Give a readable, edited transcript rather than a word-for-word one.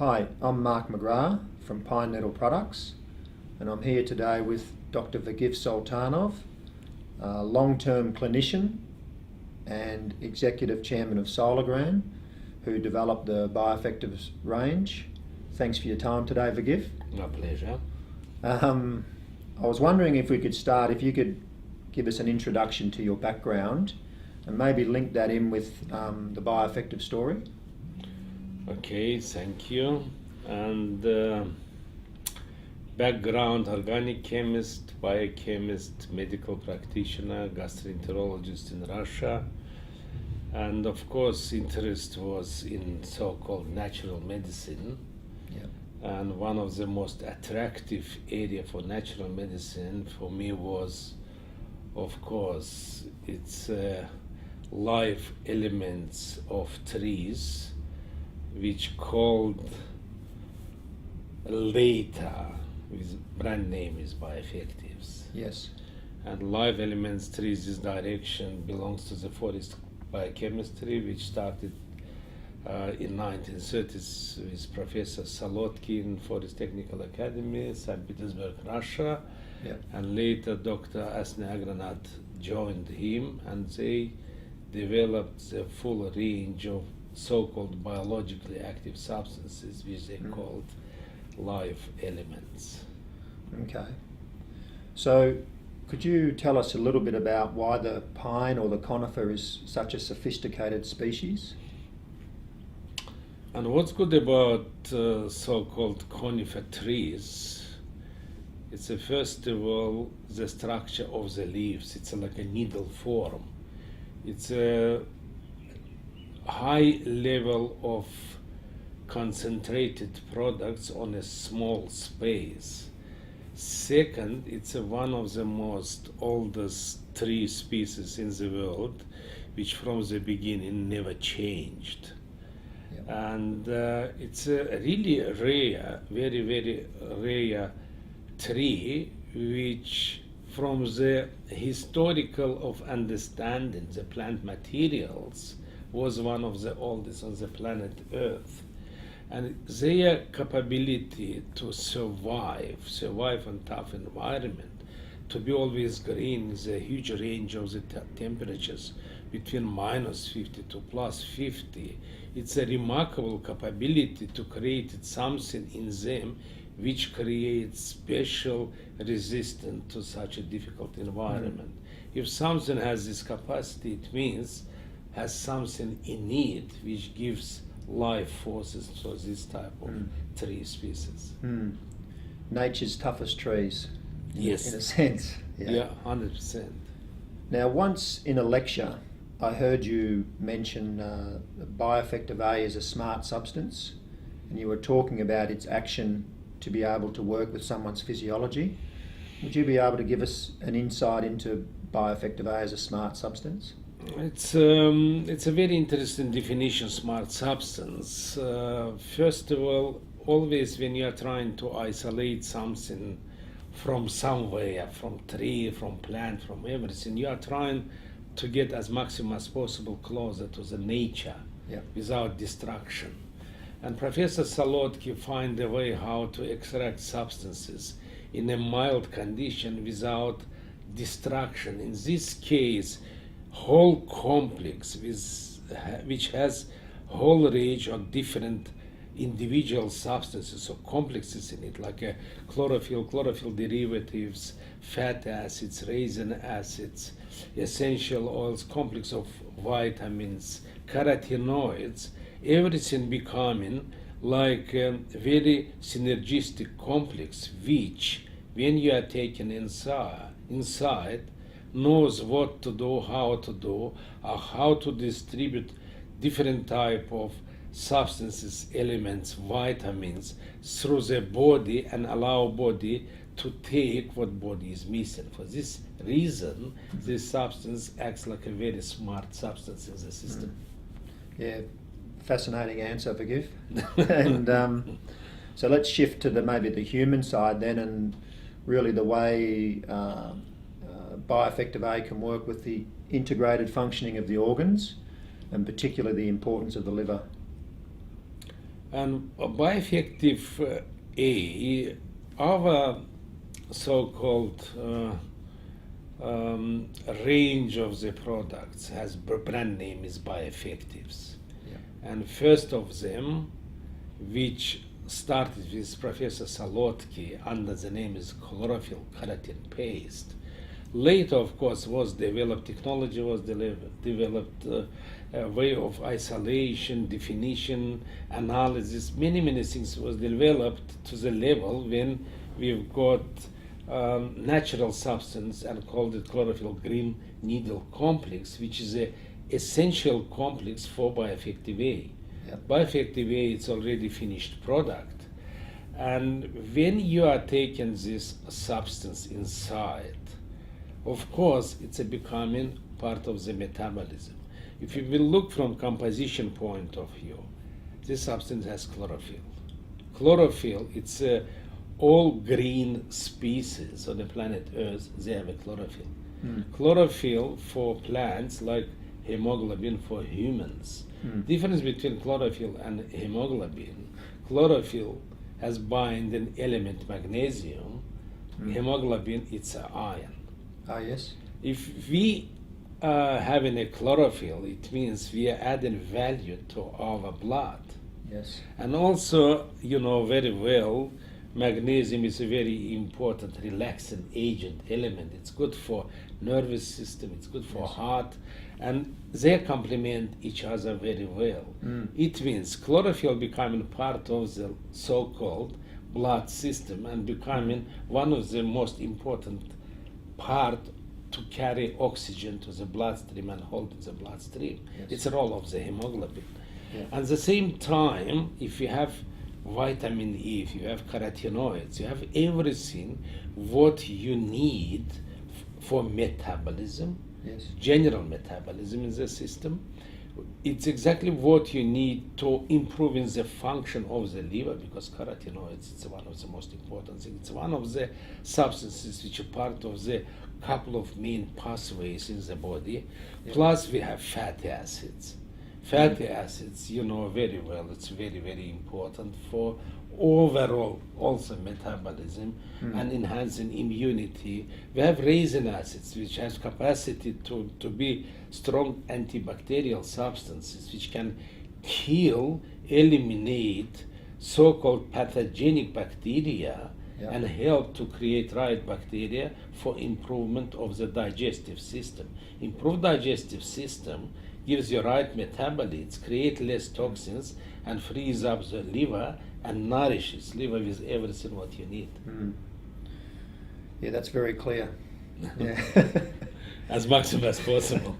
Hi, I'm Mark McGrath from Pine Nettle Products, and I'm here today with Dr. Vagif Soultanov, a long-term clinician and executive chairman of Leningrad, who developed the Bioeffectives range. Thanks for your time today, Vagif. My pleasure. I was wondering if we could start, if you could give us an introduction to your background and maybe link that in with the Bioeffective story. Okay, thank you. And background: organic chemist, biochemist, medical practitioner, gastroenterologist in Russia. And of course, interest was in so-called natural medicine. Yeah. And one of the most attractive area for natural medicine for me was, of course, its life elements of trees, which called later, his brand name is Bioeffectives. Yes. And live elements trees, this direction belongs to the forest biochemistry, which started in 1930s with Professor Solodky in Forest Technical Academy, St. Petersburg, Russia. Yeah. And later Dr. A.Agranat joined him, and they developed the full range of so-called biologically active substances, which they called live elements. Okay. So could you tell us a little bit about why the pine or the conifer is such a sophisticated species? And what's good about so-called conifer trees, it's first of all the structure of the leaves. It's like a needle form. It's a high level of concentrated products on a small space. Second, it's one of the most oldest tree species in the world, which from the beginning never changed. Yeah. And it's a really rare, very, very rare tree, which from the historical of understanding the plant materials was one of the oldest on the planet Earth. And their capability to survive in tough environment, to be always green, is a huge range of the temperatures between -50 to +50. It's a remarkable capability to create something in them which creates special resistance to such a difficult environment. If something has this capacity, it means has something in it which gives life forces to this type of tree species. Nature's toughest trees, Yes. in a sense. Yeah, 100%. Now, once in a lecture, I heard you mention Bioeffective A as a smart substance, and you were talking about its action to be able to work with someone's physiology. Would you be able to give us an insight into Bioeffective A as a smart substance? It's a very interesting definition, smart substance. First of all, always when you are trying to isolate something from somewhere, from tree, from plant, from everything, you are trying to get as maximum as possible closer to the nature. Yeah. Without destruction. And Professor Solodky find a way how to extract substances in a mild condition without destruction. In this case, whole complex which has whole range of different individual substances or complexes in it, like a chlorophyll derivatives, fat acids, resin acids, essential oils, complex of vitamins, carotenoids, everything becoming like a very synergistic complex which, when you are taken inside, knows what to do, or how to distribute different type of substances, elements, vitamins through the body and allow body to take what body is missing. For this reason, this substance acts like a very smart substance in the system. Yeah, fascinating answer, Vagif. And so let's shift to maybe the human side then, and really the way Bioeffective A can work with the integrated functioning of the organs, and particularly the importance of the liver. And Bioeffective A, our so-called range of the products has brand name is Bioeffectives. Yeah. And first of them, which started with Professor Solodky under the name is chlorophyll keratin paste. Later, of course, was developed, technology was developed, a way of isolation, definition, analysis, many things was developed to the level when we've got natural substance and called it chlorophyll green needle complex, which is a essential complex for Bioeffective A. Yep. Bioeffective A, it's already finished product. And when you are taking this substance inside, of course, it's a becoming part of the metabolism. If you will look from composition point of view, this substance has chlorophyll. Chlorophyll, it's all green species on the planet Earth, they have a chlorophyll. Chlorophyll for plants like hemoglobin for humans. Difference between chlorophyll and hemoglobin, chlorophyll has bind an element magnesium, hemoglobin it's an iron. Ah, yes. If we having a chlorophyll, it means we are adding value to our blood. Yes. And also, you know very well, magnesium is a very important relaxing agent element. It's good for nervous system, it's good for heart, and they complement each other very well. It means chlorophyll becoming part of the so-called blood system and becoming one of the most important part to carry oxygen to the bloodstream and hold in the bloodstream. Yes. It's a role of the hemoglobin. Yeah. At the same time, if you have vitamin E, if you have carotenoids, you have everything what you need for metabolism, Yes. general metabolism in the system. It's exactly what you need to improve in the function of the liver, because carotenoids is one of the most important things. It's one of the substances which are part of the couple of main pathways in the body. Yeah. Plus we have fatty acids. Fatty acids, you know very well, it's very important for overall also metabolism and enhancing immunity. We have resin acids, which has capacity to be strong antibacterial substances, which can kill, eliminate so-called pathogenic bacteria and help to create right bacteria for improvement of the digestive system. Improved digestive system gives you right metabolites, create less toxins, and frees up the liver and nourishes liver with everything what you need. Yeah, that's very clear. Yeah. As much as possible.